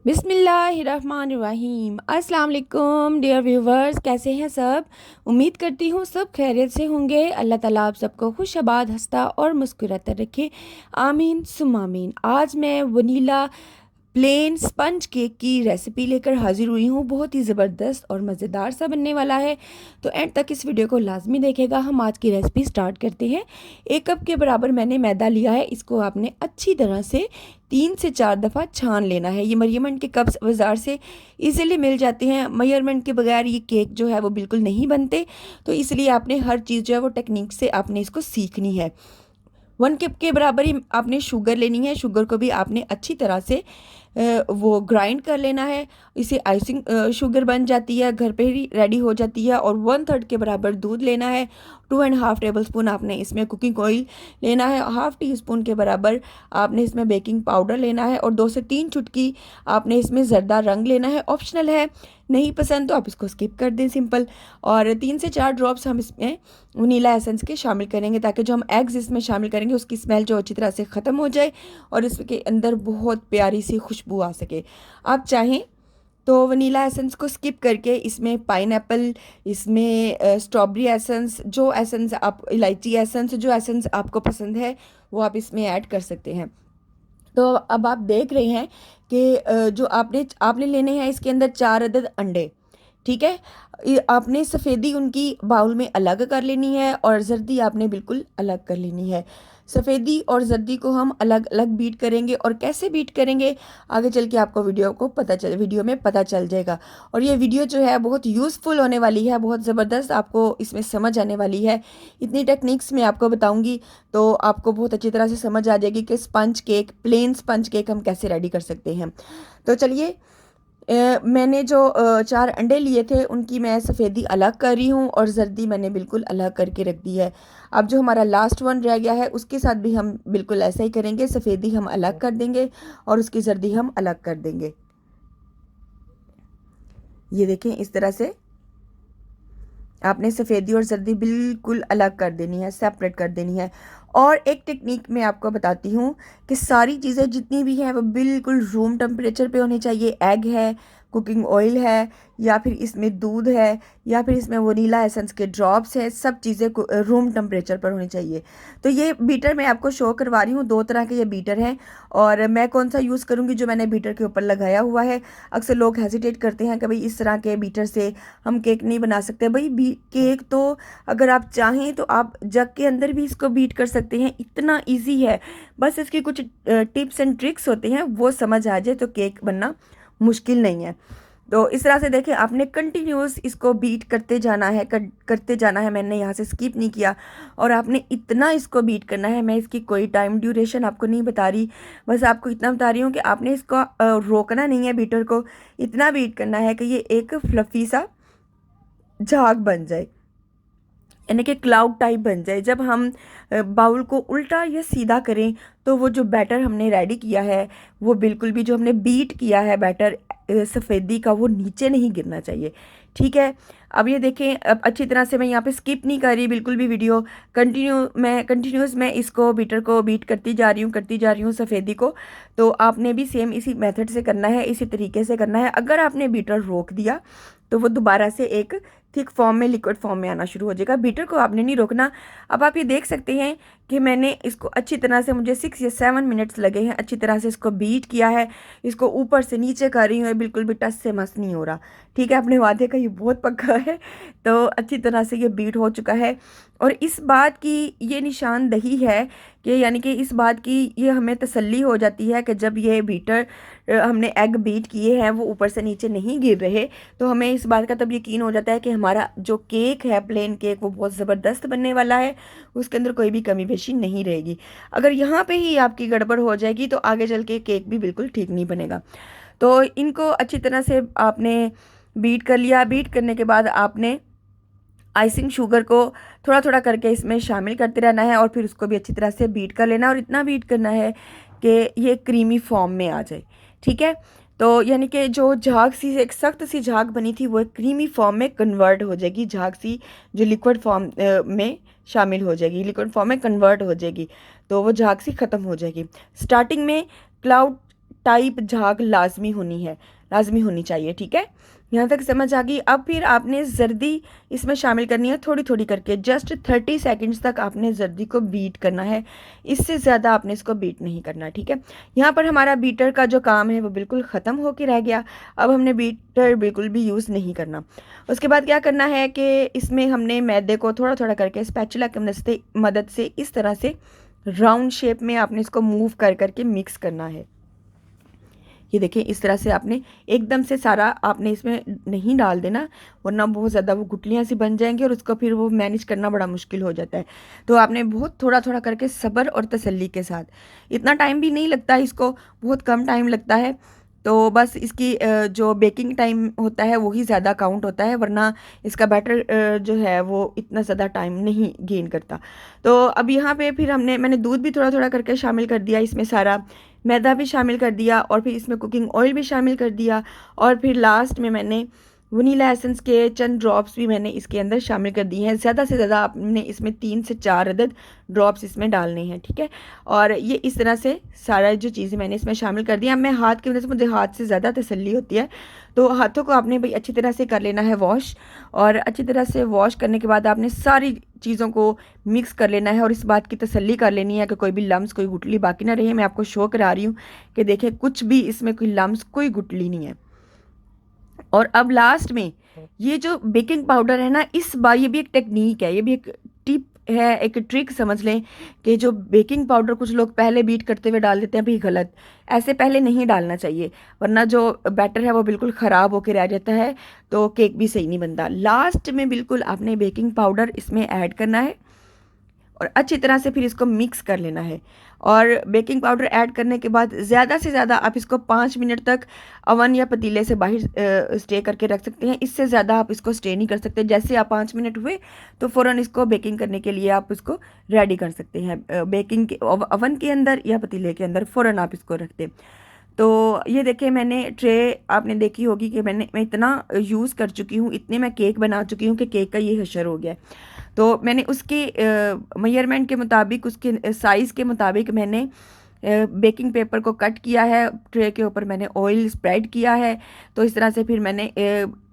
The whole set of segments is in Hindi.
बिस्मिल्लाहिर्रहमानिर्रहीम। अस्सलाम वालेकुम डियर व्यूवर्स, कैसे हैं सब। उम्मीद करती हूँ सब खैरियत से होंगे। अल्लाह ताला आप सबको खुशआबाद हंसता और मुस्कुराता रखे, आमीन सुम आमीन। आज मैं वनीला प्लेन स्पंज केक की रेसिपी लेकर हाजिर हुई हूँ। बहुत ही ज़बरदस्त और मज़ेदार सा बनने वाला है, तो एंड तक इस वीडियो को लाजमी देखेगा। हम आज की रेसिपी स्टार्ट करते हैं। 1 कप के बराबर मैंने मैदा लिया है। इसको आपने अच्छी तरह से 3 से 4 दफ़ा छान लेना है। ये मेजरमेंट के कप्स बाज़ार से इजीली मिल जाते हैं। मेजरमेंट के बगैर ये केक जो है वो बिल्कुल नहीं बनते, तो इसलिए आपने हर चीज़ जो है वो टेक्निक से आपने इसको सीखनी है। 1 कप के बराबर ही आपने शुगर लेनी है। शुगर को भी आपने अच्छी तरह से वो ग्राइंड कर लेना है। इसे आइसिंग शुगर बन जाती है, घर पे ही रेडी हो जाती है। और 1/3 के बराबर दूध लेना है। 2.5 टेबल स्पून आपने इसमें कुकिंग ऑयल लेना है। हाफ़ टी स्पून के बराबर आपने इसमें बेकिंग पाउडर लेना है। और 2 से 3 चुटकी आपने इसमें ज़रदा रंग लेना है। ऑप्शनल है, नहीं पसंद तो आप इसको स्किप कर दें, सिंपल। और 3 से 4 ड्रॉप्स हम इसमें वनीला एसेंस के शामिल करेंगे, ताकि जो हम एग्स इसमें शामिल करेंगे उसकी स्मेल जो अच्छी तरह से ख़त्म हो जाए और इसके अंदर बहुत प्यारी सी खुशबू आ सके। आप चाहें तो वनीला एसेंस को स्किप करके इसमें पाइनएप्पल, इसमें स्ट्रॉबेरी एसेंस, जो एसेंस आप, इलायची एसेंस, जो एसेंस आपको पसंद है वो आप इसमें ऐड कर सकते हैं। तो अब आप देख रहे हैं कि जो आपने आपने लेने हैं इसके अंदर 4 अदद अंडे। ठीक है, आपने सफ़ेदी उनकी बाउल में अलग कर लेनी है और जर्दी आपने बिल्कुल अलग कर लेनी है। सफ़ेदी और जर्दी को हम अलग अलग बीट करेंगे, और कैसे बीट करेंगे आगे चल के आपको वीडियो में पता चल जाएगा। और ये वीडियो जो है बहुत यूज़फुल होने वाली है, बहुत ज़बरदस्त आपको इसमें समझ आने वाली है। इतनी टेक्निक्स मैं आपको बताऊँगी तो आपको बहुत अच्छी तरह से समझ आ जाएगी कि sponge cake, plain sponge cake हम कैसे रेडी कर सकते हैं। तो चलिए, मैंने जो 4 अंडे लिए थे उनकी मैं सफ़ेदी अलग कर रही हूँ और जर्दी मैंने बिल्कुल अलग करके रख दी है। अब जो हमारा लास्ट वन रह गया है उसके साथ भी हम बिल्कुल ऐसा ही करेंगे। सफ़ेदी हम अलग कर देंगे और उसकी जर्दी हम अलग कर देंगे। ये देखें, इस तरह से आपने सफ़ेदी और जर्दी बिल्कुल अलग कर देनी है, सेपरेट कर देनी है। और एक टेक्निक मैं आपको बताती हूँ कि सारी चीज़ें जितनी भी हैं वो बिल्कुल रूम टेम्परेचर पे होनी चाहिए। एग है, कुकिंग ऑयल है, या फिर इसमें दूध है, या फिर इसमें वनीला एसेंस के ड्रॉप्स है, सब चीज़ें रूम टेम्परेचर पर होनी चाहिए। तो ये बीटर मैं आपको शो करवा रही हूँ। 2 तरह के ये बीटर हैं, और मैं कौन सा यूज़ करूँगी जो मैंने बीटर के ऊपर लगाया हुआ है। अक्सर लोग हेजिटेट करते हैं कि भाई इस तरह के बीटर से हम केक नहीं बना सकते। भाई केक तो अगर आप चाहें तो आप जग के अंदर भी इसको बीट कर सकते हैं, इतना इजी है। बस इसकी कुछ टिप्स एंड ट्रिक्स होते हैं, वो समझ आ जाए तो केक बनना मुश्किल नहीं है। तो इस तरह से देखें, आपने कंटिन्यूस इसको बीट करते जाना है, करते जाना है। मैंने यहाँ से स्किप नहीं किया, और आपने इतना इसको बीट करना है। मैं इसकी कोई टाइम ड्यूरेशन आपको नहीं बता रही, बस आपको इतना बता रही हूँ कि आपने इसको रोकना नहीं है, बीटर को इतना बीट करना है कि ये एक फ्लफ़ी सा झाग बन जाए, यानी कि क्लाउड टाइप बन जाए। जब हम बाउल को उल्टा या सीधा करें तो वो जो बैटर हमने रेडी किया है वो बिल्कुल भी, जो हमने बीट किया है बैटर सफ़ेदी का, वो नीचे नहीं गिरना चाहिए। ठीक है, अब ये देखें, अब अच्छी तरह से मैं यहाँ पे स्किप नहीं कर रही बिल्कुल भी वीडियो, कंटिन्यूस मैं इसको बीटर को बीट करती जा रही हूँ सफ़ेदी को। तो आपने भी सेम इसी मेथड से करना है, इसी तरीके से करना है। अगर आपने बीटर रोक दिया तो वो दोबारा से एक थिक फॉर्म में, लिक्विड फॉर्म में आना शुरू हो जाएगा। बीटर को आपने नहीं रोकना। अब आप ये देख सकते हैं कि मैंने इसको अच्छी तरह से, मुझे 6 या 7 मिनट्स लगे हैं, अच्छी तरह से इसको बीट किया है। इसको ऊपर से नीचे कर रही हूँ, बिल्कुल भी टच से मस नहीं हो रहा। ठीक है, अपने वादे का ये बहुत पक्का है। तो अच्छी तरह से ये बीट हो चुका है। और इस बात की ये निशानदही है कि, यानी कि इस बात की ये हमें तसल्ली हो जाती है कि जब ये बीटर हमने एग बीट किए हैं वो ऊपर से नीचे नहीं गिर रहे, तो हमें इस बात का तब यकीन हो जाता है कि हमारा जो केक है, प्लेन केक, वो बहुत ज़बरदस्त बनने वाला है। उसके अंदर कोई भी कमी पेशी नहीं रहेगी। अगर यहाँ पे ही आपकी गड़बड़ हो जाएगी तो आगे चल के केक भी बिल्कुल ठीक नहीं बनेगा। तो इनको अच्छी तरह से आपने बीट कर लिया। बीट करने के बाद आपने आइसिंग शुगर को थोड़ा थोड़ा करके इसमें शामिल करते रहना है, और फिर उसको भी अच्छी तरह से बीट कर लेना, और इतना बीट करना है कि ये क्रीमी फॉर्म में आ जाए। ठीक है, तो यानी कि जो झाग सी, एक सख्त सी झाग बनी थी वो एक क्रीमी फॉर्म में कन्वर्ट हो जाएगी। झाग सी जो लिक्विड फॉर्म में शामिल हो जाएगी, लिक्विड फॉर्म में कन्वर्ट हो जाएगी, तो वो झाग सी ख़त्म हो जाएगी। स्टार्टिंग में क्लाउड टाइप झाग लाजमी होनी चाहिए। ठीक है, यहाँ तक समझ आ गई। अब फिर आपने जर्दी इसमें शामिल करनी है थोड़ी थोड़ी करके। जस्ट 30 सेकंड्स तक आपने जर्दी को बीट करना है, इससे ज़्यादा आपने इसको बीट नहीं करना। ठीक है, यहाँ पर हमारा बीटर का जो काम है वो बिल्कुल ख़त्म होकर रह गया। अब हमने बीटर बिल्कुल भी यूज़ नहीं करना। उसके बाद क्या करना है कि इसमें हमने मैदे को थोड़ा थोड़ा करके स्पैचुला की मदद से इस तरह से राउंड शेप में आपने इसको मूव कर करके मिक्स करना है। ये देखिए, इस तरह से आपने एकदम से सारा आपने इसमें नहीं डाल देना, वरना बहुत ज़्यादा वो गुटलियाँ सी बन जाएंगी और उसको फिर वो मैनेज करना बड़ा मुश्किल हो जाता है। तो आपने बहुत थोड़ा थोड़ा करके सब्र और तसल्ली के साथ, इतना टाइम भी नहीं लगता इसको, बहुत कम टाइम लगता है। तो बस इसकी जो बेकिंग टाइम होता है वही ज़्यादा काउंट होता है, वरना इसका बैटर जो है वो इतना ज़्यादा टाइम नहीं गेन करता। तो अब यहाँ पे फिर मैंने दूध भी थोड़ा थोड़ा करके शामिल कर दिया, इसमें सारा मैदा भी शामिल कर दिया और फिर इसमें कुकिंग ऑयल भी शामिल कर दिया। और फिर लास्ट में मैंने वनीला एसेंस के चंद ड्रॉप्स भी मैंने इसके अंदर शामिल कर दिए हैं। ज़्यादा से ज़्यादा आपने इसमें 3 से 4 अदद ड्रॉप्स इसमें डालने हैं। ठीक है, और ये इस तरह से सारा जो चीज़ें मैंने इसमें शामिल कर दिया। मैं हाथ की वजह से, मुझे हाथ से ज़्यादा तसल्ली होती है, तो हाथों को आपने भाई अच्छी तरह से कर लेना है वॉश। और अच्छी तरह से वॉश करने के बाद आपने सारी चीज़ों को मिक्स कर लेना है और इस बात की तसल्ली कर लेनी है कि कोई भी लम्स, कोई गुटली बाकी ना रहे। मैं आपको शो करा रही हूँ कि देखें, कुछ भी इसमें कोई लम्स, कोई गुटली नहीं है। और अब लास्ट में ये जो बेकिंग पाउडर है ना, इस बार ये भी एक टेक्निक है, ये भी एक टिप है, एक ट्रिक समझ लें कि जो बेकिंग पाउडर कुछ लोग पहले बीट करते हुए डाल देते हैं, भी गलत। ऐसे पहले नहीं डालना चाहिए, वरना जो बैटर है वो बिल्कुल ख़राब होकर रह जाता है, तो केक भी सही नहीं बनता। लास्ट में बिल्कुल आपने बेकिंग पाउडर इसमें ऐड करना है और अच्छी तरह से फिर इसको मिक्स कर लेना है। और बेकिंग पाउडर ऐड करने के बाद ज़्यादा से ज़्यादा आप इसको 5 मिनट तक अवन या पतीले से बाहर स्टे करके रख सकते हैं। इससे ज़्यादा आप इसको स्टे नहीं कर सकते। जैसे आप 5 मिनट हुए तो फ़ौरन इसको बेकिंग करने के लिए आप इसको रेडी कर सकते हैं। बेकिंग के अवन के अंदर या पतीले के अंदर फ़ौरन आप इसको रख दें। तो ये देखिए, मैंने ट्रे आपने देखी होगी कि मैं इतना यूज़ कर चुकी हूँ, इतने मैं केक बना चुकी हूँ कि केक का ये हशर हो गया। तो मैंने उसके मेजरमेंट के मुताबिक, उसके साइज़ के मुताबिक मैंने बेकिंग पेपर को कट किया है, ट्रे के ऊपर मैंने ऑयल स्प्रेड किया है। तो इस तरह से फिर मैंने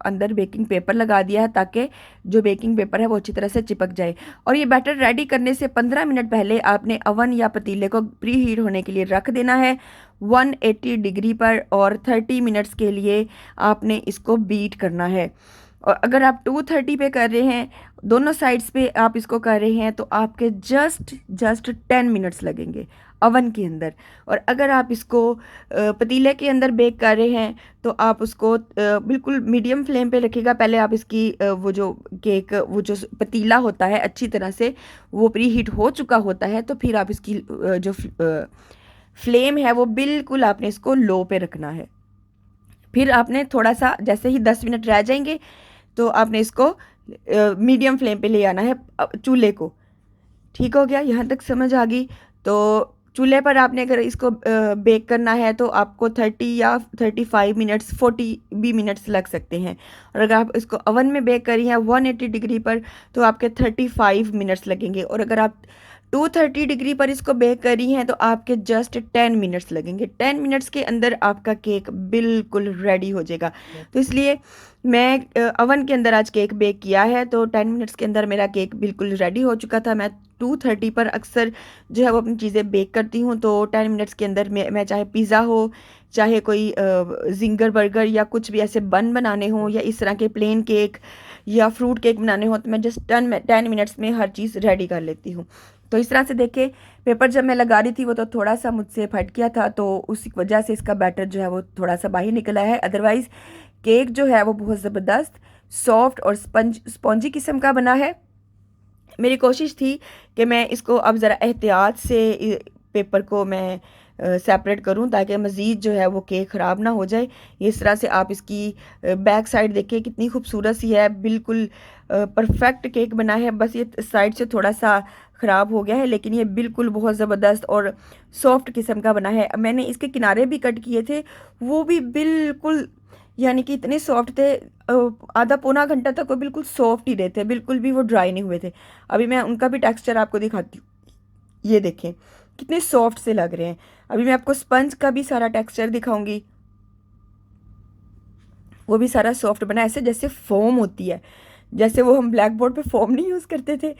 अंदर बेकिंग पेपर लगा दिया है ताकि जो बेकिंग पेपर है वो अच्छी तरह से चिपक जाए। और ये बैटर रेडी करने से 15 मिनट पहले आपने अवन या पतीले को प्री हीट होने के लिए रख देना है 180 डिग्री पर, और 30 मिनट्स के लिए आपने इसको बीट करना है। और अगर आप 230 पे कर रहे हैं, दोनों साइड्स पे आप इसको कर रहे हैं, तो आपके जस्ट 10 मिनट्स लगेंगे अवन के अंदर। और अगर आप इसको पतीले के अंदर बेक कर रहे हैं तो आप उसको बिल्कुल मीडियम फ्लेम पे रखिएगा। पहले आप इसकी वो जो पतीला होता है अच्छी तरह से वो प्री हीट हो चुका होता है, तो फिर आप इसकी जो फ्लेम है वो बिल्कुल आपने इसको लो पे रखना है। फिर आपने थोड़ा सा, जैसे ही 10 मिनट रह जाएंगे तो आपने इसको मीडियम फ्लेम पे ले आना है चूल्हे को। ठीक हो गया, यहाँ तक समझ आ गई। तो चूल्हे पर आपने अगर इसको बेक करना है तो आपको 30 या 35 मिनट्स, 40 भी मिनट्स लग सकते हैं। और अगर आप इसको ओवन में बेक करी हैं 180 डिग्री पर तो आपके 35 मिनट्स लगेंगे। और अगर आप 230 डिग्री पर इसको बेक करी हैं तो आपके जस्ट 10 मिनट्स लगेंगे। 10 मिनट्स के अंदर आपका केक बिल्कुल रेडी हो जाएगा। तो इसलिए मैं अवन के अंदर आज केक बेक किया है, तो 10 मिनट्स के अंदर मेरा केक बिल्कुल रेडी हो चुका था। मैं 230 पर अक्सर जो है वो अपनी चीज़ें बेक करती हूँ, तो 10 मिनट्स के अंदर मैं चाहे पिज़्ज़ा हो, चाहे कोई जिंगर बर्गर या कुछ भी ऐसे बन बनाने हों, या इस तरह के प्लेन केक या फ्रूट केक बनाने हो, तो मैं जस्ट 10 मिनट्स में हर चीज़ रेडी कर लेती हूँ। तो इस तरह से देखे, पेपर जब मैं लगा रही थी वो तो थोड़ा सा मुझसे फट गया था, तो उसी वजह से इसका बैटर जो है वो थोड़ा सा बाहर निकला है। अदरवाइज़ केक जो है वो बहुत ज़बरदस्त सॉफ्ट और स्पॉन्जी किस्म का बना है। मेरी कोशिश थी कि मैं इसको अब ज़रा एहतियात से पेपर को मैं सेपरेट करूं ताकि मज़ीद जो है वो केक ख़राब ना हो जाए। इस तरह से आप इसकी बैक साइड देखिए कितनी खूबसूरत सी है, बिल्कुल परफेक्ट केक बना है। बस ये साइड से थोड़ा सा ख़राब हो गया है, लेकिन ये बिल्कुल बहुत ज़बरदस्त और सॉफ्ट किस्म का बना है। मैंने इसके किनारे भी कट किए थे, वो भी बिल्कुल यानी कि इतने सॉफ्ट थे, आधा पौना घंटा तक वो बिल्कुल सॉफ्ट ही रहते, बिल्कुल भी वो ड्राई नहीं हुए थे। अभी मैं उनका भी टेक्सचर आपको दिखाती हूँ, ये देखें कितने सॉफ्ट से लग रहे हैं। अभी मैं आपको स्पंज का भी सारा टेक्सचर दिखाऊंगी, वो भी सारा सॉफ्ट बना, ऐसे जैसे फोम होती है, जैसे वो हम ब्लैक बोर्ड पे फॉर्म नहीं यूज़ करते थे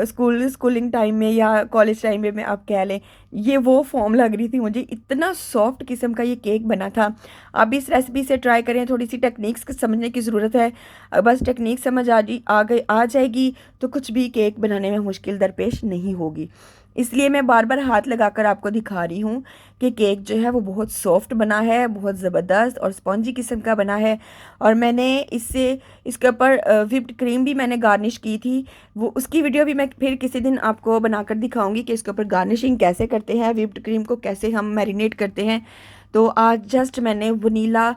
स्कूलिंग टाइम में या कॉलेज टाइम में आप कह लें, ये वो फॉर्म लग रही थी मुझे। इतना सॉफ्ट किस्म का ये केक बना था। आप भी इस रेसिपी से ट्राई करें। थोड़ी सी टेक्निक्स को समझने की ज़रूरत है, बस टेक्निक समझ आ जाएगी तो कुछ भी केक बनाने में मुश्किल दरपेश नहीं होगी। इसलिए मैं बार बार हाथ लगाकर आपको दिखा रही हूँ कि केक जो है वो बहुत सॉफ्ट बना है, बहुत ज़बरदस्त और स्पॉन्जी किस्म का बना है। और मैंने इसके ऊपर व्हिप्ड क्रीम भी मैंने गार्निश की थी, वो उसकी वीडियो भी मैं फिर किसी दिन आपको बनाकर दिखाऊंगी कि इसके ऊपर गार्निशिंग कैसे करते हैं, व्हिप्ड क्रीम को कैसे हम मैरिनेट करते हैं। तो आज जस्ट मैंने वनीला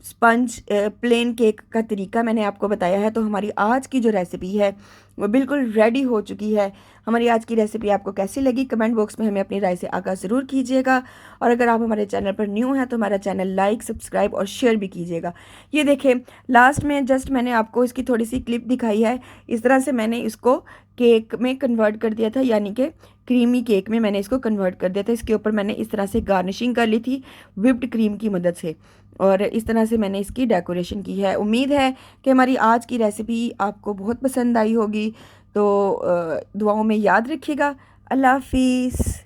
स्पंज प्लेन केक का तरीका मैंने आपको बताया है। तो हमारी आज की जो रेसिपी है वो बिल्कुल रेडी हो चुकी है। हमारी आज की रेसिपी आपको कैसी लगी कमेंट बॉक्स में हमें अपनी राय से आगाह ज़रूर कीजिएगा। और अगर आप हमारे चैनल पर न्यू हैं तो हमारा चैनल लाइक, सब्सक्राइब और शेयर भी कीजिएगा। ये देखें, लास्ट में जस्ट मैंने आपको इसकी थोड़ी सी क्लिप दिखाई है। इस तरह से मैंने इसको केक में कन्वर्ट कर दिया था, यानी कि क्रीमी केक में मैंने इसको कन्वर्ट कर दिया था। इसके ऊपर मैंने इस तरह से गार्निशिंग कर ली थी व्हिप्ड क्रीम की मदद से, और इस तरह से मैंने इसकी डेकोरेशन की है। उम्मीद है कि हमारी आज की रेसिपी आपको बहुत पसंद आई होगी। तो दुआओं में याद रखिएगा। अल्लाह हाफिज़।